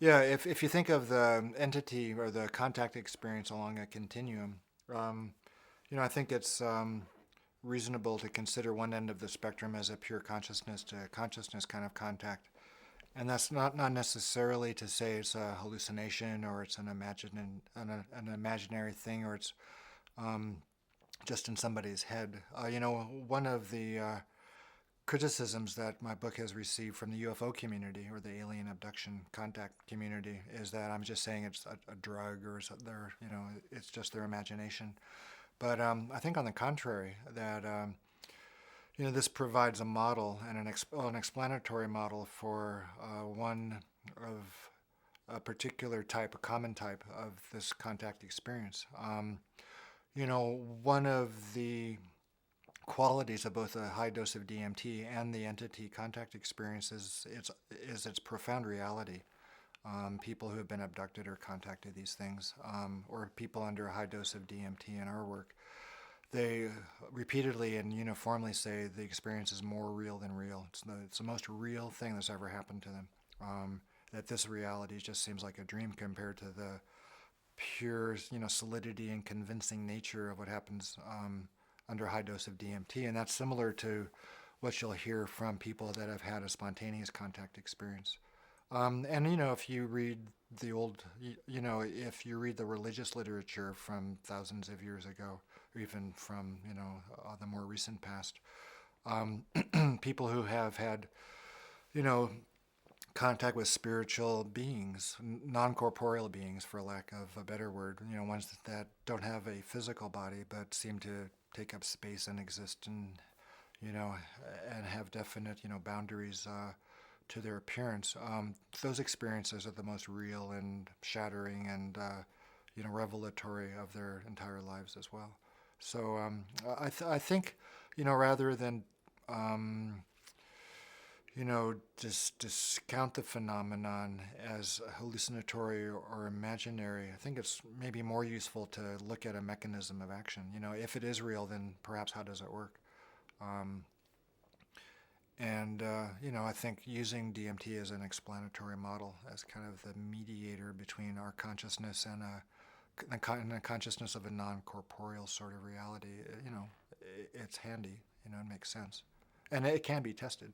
Yeah, if you think of the entity or the contact experience along a continuum, um, I think it's reasonable to consider one end of the spectrum as a pure consciousness to consciousness kind of contact. And that's not necessarily to say it's a hallucination or it's an imaginary thing or it's um, just in somebody's head. One of the criticisms that my book has received from the UFO community or the alien abduction contact community is that I'm just saying it's a drug or it's just their imagination. But I think on the contrary that this provides a model and an explanatory model for one of a particular type, a common type of this contact experience. One of the qualities of both a high dose of DMT and the entity contact experience is its profound reality. People who have been abducted or contacted these things, or people under a high dose of DMT in our work, they repeatedly and uniformly say the experience is more real than real. It's the most real thing that's ever happened to them. That this reality just seems like a dream compared to the pure, solidity and convincing nature of what happens under a high dose of DMT. And that's similar to what you'll hear from people that have had a spontaneous contact experience. And if you read the old, if you read the religious literature from thousands of years ago, or even from the more recent past, people who have had you know contact with spiritual beings, non-corporeal beings, for lack of a better word, ones that don't have a physical body but seem to take up space and exist and have definite boundaries to their appearance. Those experiences are the most real and shattering and revelatory of their entire lives as well. So I think rather than just discount the phenomenon as hallucinatory or imaginary, I think it's maybe more useful to look at a mechanism of action. If it is real, then perhaps how does it work? Um, and I think using DMT as an explanatory model, as kind of the mediator between our consciousness and the consciousness of a non-corporeal sort of reality, it's handy. It makes sense, and it can be tested.